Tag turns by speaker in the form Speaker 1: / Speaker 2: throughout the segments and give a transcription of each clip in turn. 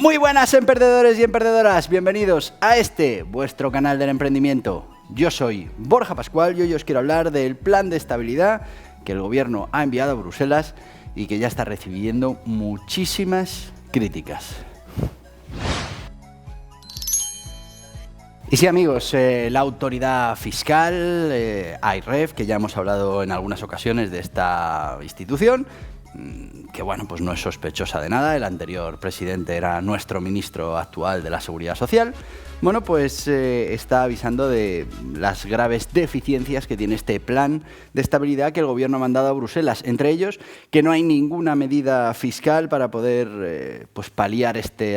Speaker 1: Muy buenas, emprendedores y emprendedoras, bienvenidos a vuestro canal del emprendimiento. Yo soy Borja Pascual y hoy os quiero hablar del plan de estabilidad que el gobierno ha enviado a Bruselas y que ya está recibiendo muchísimas críticas. Y sí, amigos, la autoridad fiscal, AIREF, que ya hemos hablado en algunas ocasiones de esta institución, que bueno, pues no es sospechosa de nada. El anterior presidente era nuestro ministro actual de la Seguridad Social. Bueno, pues está avisando de las graves deficiencias que tiene este plan de estabilidad que el gobierno ha mandado a Bruselas. Entre ellos, que no hay ninguna medida fiscal para poder pues paliar este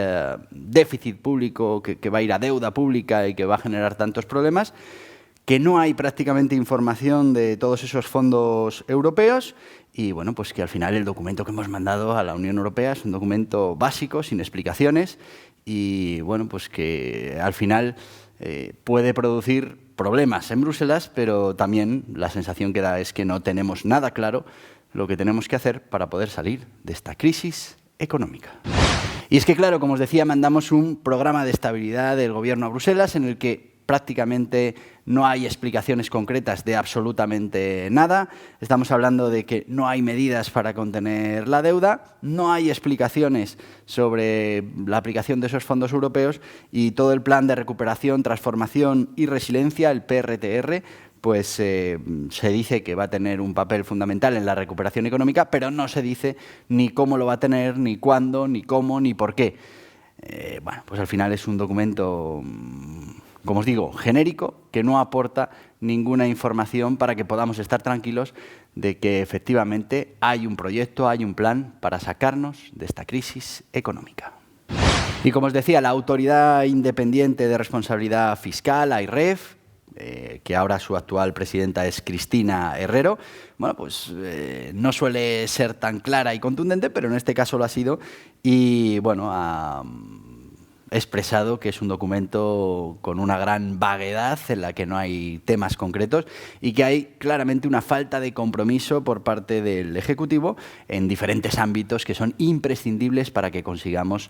Speaker 1: déficit público que va a ir a deuda pública y que va a generar tantos problemas, que no hay prácticamente información de todos esos fondos europeos y, bueno, pues que al final el documento que hemos mandado a la Unión Europea es un documento básico, sin explicaciones y, bueno, pues que al final puede producir problemas en Bruselas, pero también la sensación que da es que no tenemos nada claro lo que tenemos que hacer para poder salir de esta crisis económica. Y es que, claro, como os decía, mandamos un programa de estabilidad del gobierno a Bruselas en el que prácticamente no hay explicaciones concretas de absolutamente nada. Estamos hablando de que no hay medidas para contener la deuda, no hay explicaciones sobre la aplicación de esos fondos europeos y todo el plan de recuperación, transformación y resiliencia, el PRTR, pues se dice que va a tener un papel fundamental en la recuperación económica, pero no se dice ni cómo lo va a tener, ni cuándo, ni cómo, ni por qué. Bueno, pues al final es un documento, como os digo, genérico, que no aporta ninguna información para que podamos estar tranquilos de que efectivamente hay un proyecto, hay un plan para sacarnos de esta crisis económica. Y como os decía, la Autoridad Independiente de Responsabilidad Fiscal, AIREF, que ahora su actual presidenta es Cristina Herrero, bueno, pues no suele ser tan clara y contundente, pero en este caso lo ha sido y, bueno, ha expresado que es un documento con una gran vaguedad en la que no hay temas concretos y que hay claramente una falta de compromiso por parte del Ejecutivo en diferentes ámbitos que son imprescindibles para que consigamos,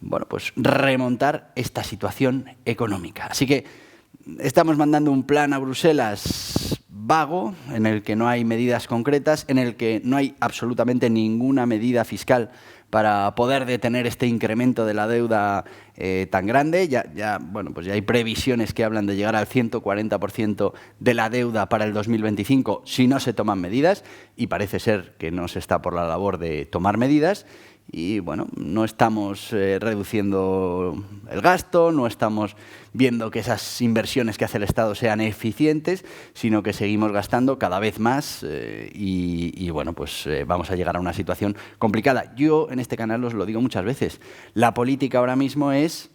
Speaker 1: bueno, pues remontar esta situación económica. Así que estamos mandando un plan a Bruselas vago, en el que no hay medidas concretas, en el que no hay absolutamente ninguna medida fiscal para poder detener este incremento de la deuda tan grande. Bueno, pues ya hay previsiones que hablan de llegar al 140% de la deuda para el 2025 si no se toman medidas, y parece ser que no se está por la labor de tomar medidas. Y, bueno, no estamos reduciendo el gasto, no estamos viendo que esas inversiones que hace el Estado sean eficientes, sino que seguimos gastando cada vez más y bueno, pues vamos a llegar a una situación complicada. Yo en este canal os lo digo muchas veces, la política ahora mismo es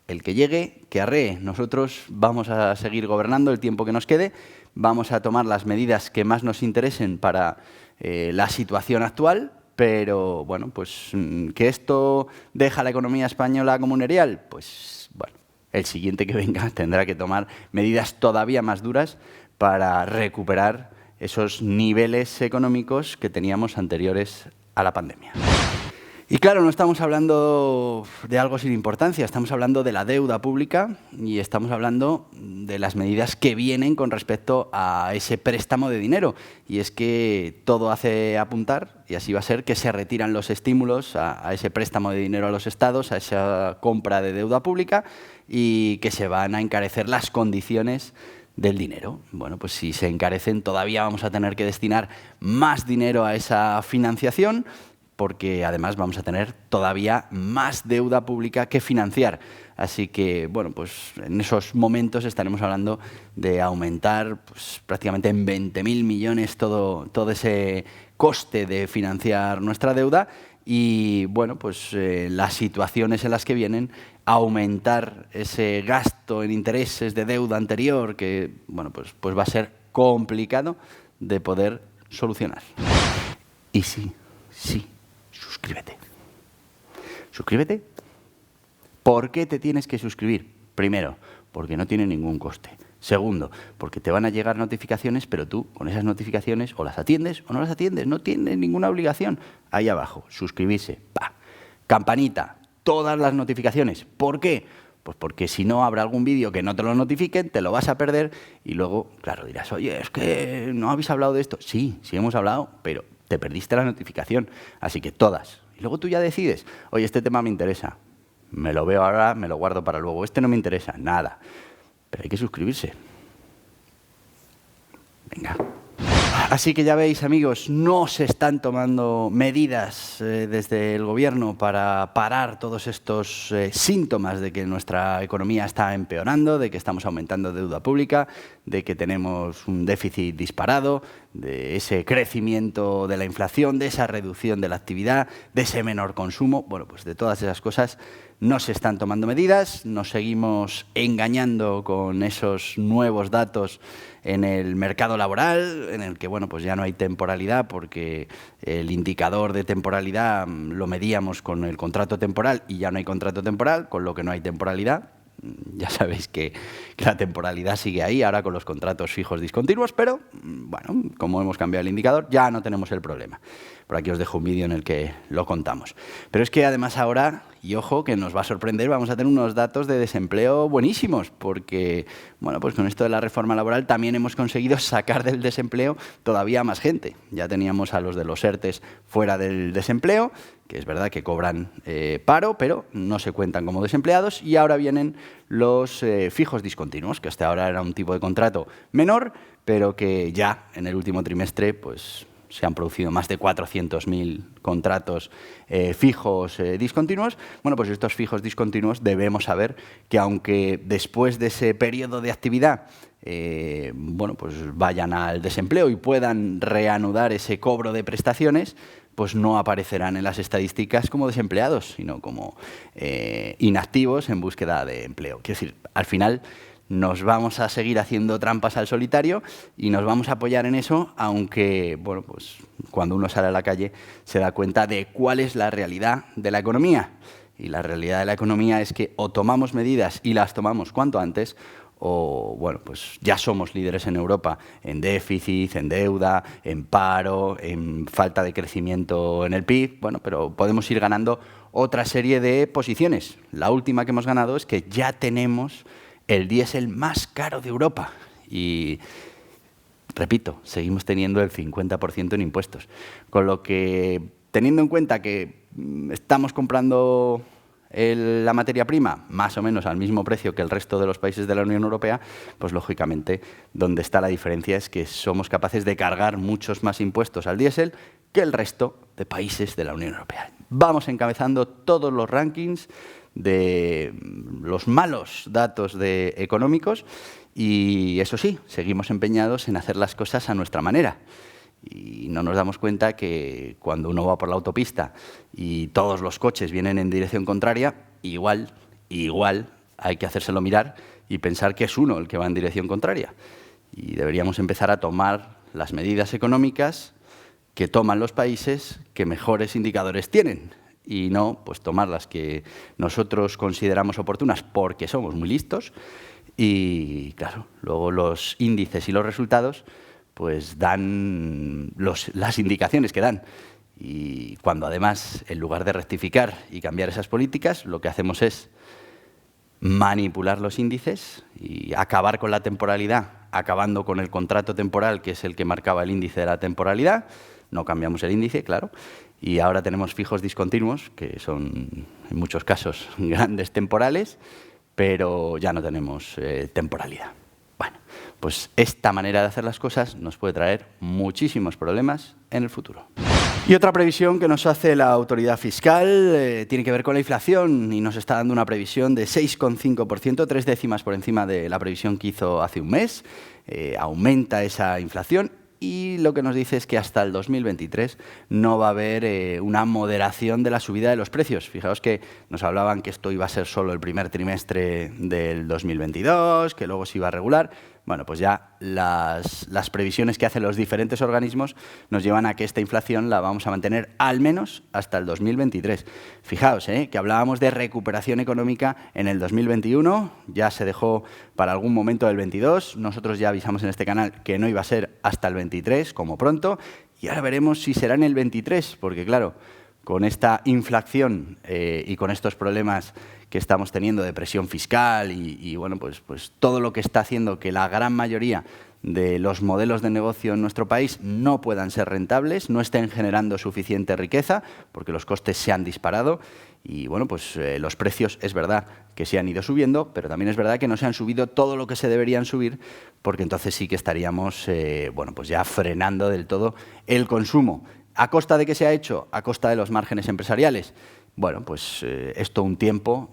Speaker 1: el que llegue, que arree. Nosotros vamos a seguir gobernando el tiempo que nos quede, vamos a tomar las medidas que más nos interesen para la situación actual. Pero, bueno, pues ¿que esto deja a la economía española como un erial? Pues, bueno, el siguiente que venga tendrá que tomar medidas todavía más duras para recuperar esos niveles económicos que teníamos anteriores a la pandemia. Y claro, no estamos hablando de algo sin importancia, estamos hablando de la deuda pública y estamos hablando de las medidas que vienen con respecto a ese préstamo de dinero. Y es que todo hace apuntar, y así va a ser, que se retiran los estímulos a ese préstamo de dinero a los estados, a esa compra de deuda pública, y que se van a encarecer las condiciones del dinero. Bueno, pues si se encarecen todavía vamos a tener que destinar más dinero a esa financiación, porque además vamos a tener todavía más deuda pública que financiar. Así que, bueno, pues en esos momentos estaremos hablando de aumentar pues, prácticamente en 20.000 millones todo ese coste de financiar nuestra deuda y, bueno, pues las situaciones en las que vienen, aumentar ese gasto en intereses de deuda anterior que, bueno, pues va a ser complicado de poder solucionar. Y sí. Suscríbete. Suscríbete. ¿Por qué te tienes que suscribir? Primero, porque no tiene ningún coste. Segundo, porque te van a llegar notificaciones, pero tú con esas notificaciones o las atiendes o no las atiendes. No tienes ninguna obligación. Ahí abajo, suscribirse. ¡Pa! Campanita. todas las notificaciones. ¿Por qué? Pues porque si no, habrá algún vídeo que no te lo notifiquen, te lo vas a perder y luego, claro, dirás, oye, es que no habéis hablado de esto. Sí, sí hemos hablado, pero te perdiste la notificación. Así que todas. Y luego tú ya decides, oye, este tema me interesa. Me lo veo ahora, me lo guardo para luego. Este no me interesa, nada. Pero hay que suscribirse. Venga. Así que ya veis, amigos, no se están tomando medidas desde el gobierno para parar todos estos síntomas de que nuestra economía está empeorando, de que estamos aumentando deuda pública, de que tenemos un déficit disparado, de ese crecimiento de la inflación, de esa reducción de la actividad, de ese menor consumo. Bueno, pues de todas esas cosas no se están tomando medidas, nos seguimos engañando con esos nuevos datos en el mercado laboral, en el que bueno, pues ya no hay temporalidad porque el indicador de temporalidad lo medíamos con el contrato temporal y ya no hay contrato temporal, con lo que no hay temporalidad. Ya sabéis que la temporalidad sigue ahí, ahora con los contratos fijos discontinuos, pero bueno, como hemos cambiado el indicador, ya no tenemos el problema. Por aquí os dejo un vídeo en el que lo contamos. Pero es que además ahora, y ojo, que nos va a sorprender, vamos a tener unos datos de desempleo buenísimos, porque bueno, pues con esto de la reforma laboral también hemos conseguido sacar del desempleo todavía más gente. Ya teníamos a los de los ERTEs fuera del desempleo, que es verdad que cobran paro, pero no se cuentan como desempleados, y ahora vienen los fijos discontinuos, que hasta ahora era un tipo de contrato menor, pero que ya en el último trimestre pues se han producido más de 400.000 contratos fijos discontinuos. Bueno, pues estos fijos discontinuos debemos saber que aunque después de ese periodo de actividad bueno, pues vayan al desempleo y puedan reanudar ese cobro de prestaciones, pues no aparecerán en las estadísticas como desempleados, sino como inactivos en búsqueda de empleo. Quiero decir, al final nos vamos a seguir haciendo trampas al solitario y nos vamos a apoyar en eso, aunque bueno, pues cuando uno sale a la calle se da cuenta de cuál es la realidad de la economía. Y la realidad de la economía es que o tomamos medidas y las tomamos cuanto antes, o bueno, pues ya somos líderes en Europa en déficit, en deuda, en paro, en falta de crecimiento en el PIB, bueno, pero podemos ir ganando otra serie de posiciones. La última que hemos ganado es que ya tenemos el diésel más caro de Europa y, repito, seguimos teniendo el 50% en impuestos. Con lo que, teniendo en cuenta que estamos comprando la materia prima más o menos al mismo precio que el resto de los países de la Unión Europea, pues lógicamente donde está la diferencia es que somos capaces de cargar muchos más impuestos al diésel que el resto de países de la Unión Europea. Vamos encabezando todos los rankings de los malos datos económicos y eso sí, seguimos empeñados en hacer las cosas a nuestra manera. Y no nos damos cuenta que cuando uno va por la autopista y todos los coches vienen en dirección contraria, igual hay que hacérselo mirar y pensar que es uno el que va en dirección contraria. Y deberíamos empezar a tomar las medidas económicas que toman los países que mejores indicadores tienen y no pues tomar las que nosotros consideramos oportunas porque somos muy listos y, claro, luego los índices y los resultados pues dan las indicaciones que dan. Y cuando además, en lugar de rectificar y cambiar esas políticas, lo que hacemos es manipular los índices y acabar con la temporalidad, acabando con el contrato temporal, que es el que marcaba el índice de la temporalidad. No cambiamos el índice, claro. Y ahora tenemos fijos discontinuos, que son en muchos casos grandes temporales, pero ya no tenemos temporalidad. Bueno, pues esta manera de hacer las cosas nos puede traer muchísimos problemas en el futuro. Y otra previsión que nos hace la autoridad fiscal tiene que ver con la inflación y nos está dando una previsión de 6,5%, 3 décimas por encima de la previsión que hizo hace un mes. Aumenta esa inflación y lo que nos dice es que hasta el 2023 no va a haber una moderación de la subida de los precios. Fijaos que nos hablaban que esto iba a ser solo el primer trimestre del 2022, que luego se iba a regular. Bueno, pues ya las previsiones que hacen los diferentes organismos nos llevan a que esta inflación la vamos a mantener al menos hasta el 2023. Fijaos, que hablábamos de recuperación económica en el 2021, ya se dejó para algún momento del 22, nosotros ya avisamos en este canal que no iba a ser hasta el 23, como pronto, y ahora veremos si será en el 23, porque claro, con esta inflación y con estos problemas que estamos teniendo de presión fiscal y bueno, pues todo lo que está haciendo que la gran mayoría de los modelos de negocio en nuestro país no puedan ser rentables, no estén generando suficiente riqueza, porque los costes se han disparado y bueno, pues los precios es verdad que se han ido subiendo, pero también es verdad que no se han subido todo lo que se deberían subir, porque entonces sí que estaríamos bueno, pues ya frenando del todo el consumo. ¿A costa de qué se ha hecho? A costa de los márgenes empresariales. Bueno, pues esto un tiempo,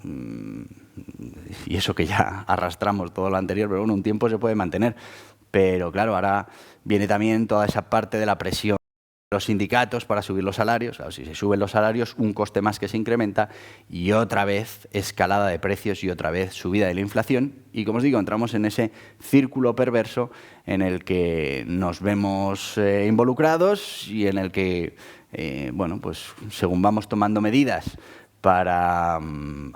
Speaker 1: y eso que ya arrastramos todo lo anterior, pero bueno, un tiempo se puede mantener. Pero claro, ahora viene también toda esa parte de la presión de los sindicatos para subir los salarios. Claro, si se suben los salarios, un coste más que se incrementa y otra vez escalada de precios y otra vez subida de la inflación. Y como os digo, entramos en ese círculo perverso en el que nos vemos involucrados y en el que, bueno, pues según vamos tomando medidas para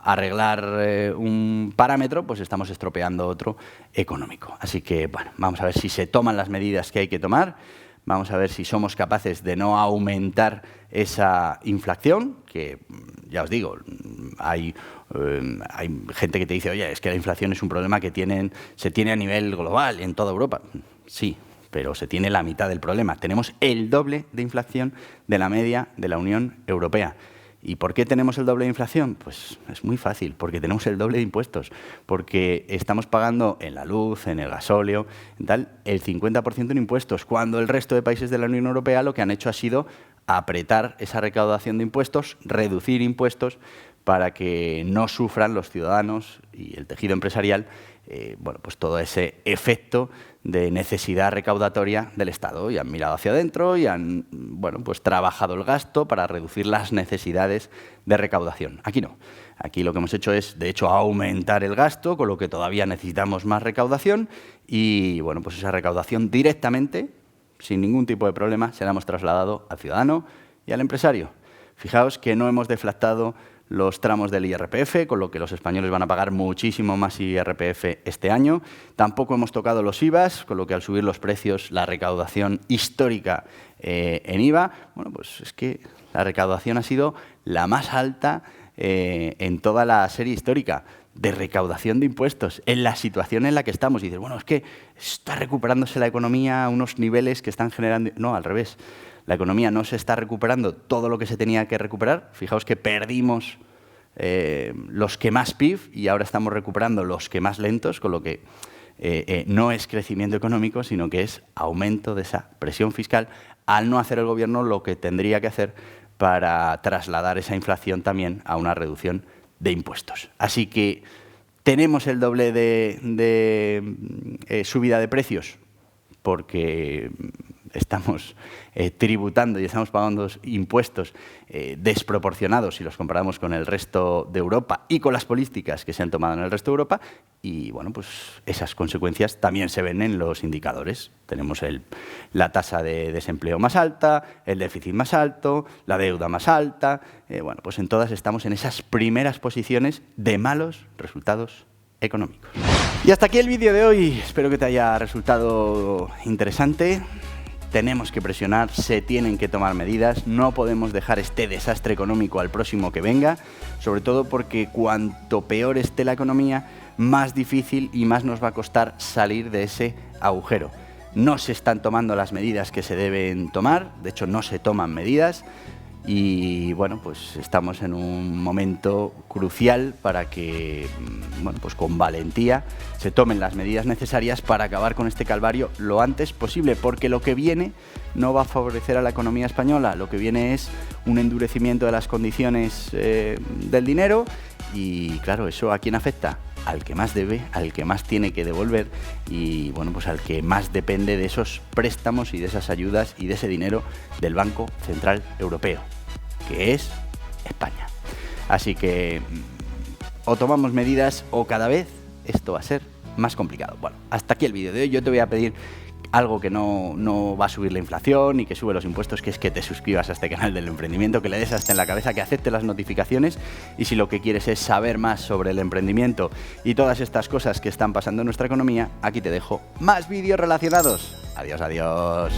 Speaker 1: arreglar un parámetro, pues estamos estropeando otro económico. Así que, bueno, vamos a ver si se toman las medidas que hay que tomar, vamos a ver si somos capaces de no aumentar esa inflación, que ya os digo, hay gente que te dice, oye, es que la inflación es un problema que se tiene a nivel global, en toda Europa. Sí, pero se tiene la mitad del problema. Tenemos el doble de inflación de la media de la Unión Europea. ¿Y por qué tenemos el doble de inflación? Pues es muy fácil, porque tenemos el doble de impuestos, porque estamos pagando en la luz, en el gasóleo, en tal, el 50% en impuestos, cuando el resto de países de la Unión Europea lo que han hecho ha sido apretar esa recaudación de impuestos, reducir impuestos para que no sufran los ciudadanos y el tejido empresarial bueno, pues todo ese efecto de necesidad recaudatoria del Estado. Y han mirado hacia adentro y han bueno, pues trabajado el gasto para reducir las necesidades de recaudación. Aquí no. Aquí lo que hemos hecho es, de hecho, aumentar el gasto, con lo que todavía necesitamos más recaudación y bueno, pues esa recaudación directamente, sin ningún tipo de problema, se la hemos trasladado al ciudadano y al empresario. Fijaos que no hemos deflactado los tramos del IRPF, con lo que los españoles van a pagar muchísimo más IRPF este año. Tampoco hemos tocado los IVAs, con lo que al subir los precios, la recaudación histórica en IVA, bueno, pues es que la recaudación ha sido la más alta en toda la serie histórica de recaudación de impuestos, en la situación en la que estamos. Y dices, bueno, es que está recuperándose la economía a unos niveles que están generando... No, al revés. La economía no se está recuperando todo lo que se tenía que recuperar. Fijaos que perdimos los que más PIB y ahora estamos recuperando los que más lentos, con lo que no es crecimiento económico, sino que es aumento de esa presión fiscal al no hacer el gobierno lo que tendría que hacer para trasladar esa inflación también a una reducción de impuestos. Así que tenemos el doble de subida de precios porque estamos tributando y estamos pagando impuestos desproporcionados si los comparamos con el resto de Europa y con las políticas que se han tomado en el resto de Europa. Y bueno, pues esas consecuencias también se ven en los indicadores. Tenemos la tasa de desempleo más alta, el déficit más alto, la deuda más alta. Bueno, pues en todas estamos en esas primeras posiciones de malos resultados económicos. Y hasta aquí el vídeo de hoy. Espero que te haya resultado interesante. Tenemos que presionar, se tienen que tomar medidas, no podemos dejar este desastre económico al próximo que venga, sobre todo porque cuanto peor esté la economía, más difícil y más nos va a costar salir de ese agujero. No se están tomando las medidas que se deben tomar, de hecho no se toman medidas y bueno, pues estamos en un momento crucial para que, bueno, pues con valentía se tomen las medidas necesarias para acabar con este calvario lo antes posible, porque lo que viene no va a favorecer a la economía española, lo que viene es un endurecimiento de las condiciones del dinero y claro, ¿eso a quién afecta? Al que más debe, al que más tiene que devolver y bueno, pues al que más depende de esos préstamos y de esas ayudas y de ese dinero del Banco Central Europeo, que es España. Así que o tomamos medidas o cada vez esto va a ser más complicado. Bueno, hasta aquí el vídeo de hoy. Yo te voy a pedir algo que no va a subir la inflación y que sube los impuestos, que es que te suscribas a este canal del emprendimiento, que le des hasta en la cabeza, que acepte las notificaciones y si lo que quieres es saber más sobre el emprendimiento y todas estas cosas que están pasando en nuestra economía, aquí te dejo más vídeos relacionados. Adiós, adiós.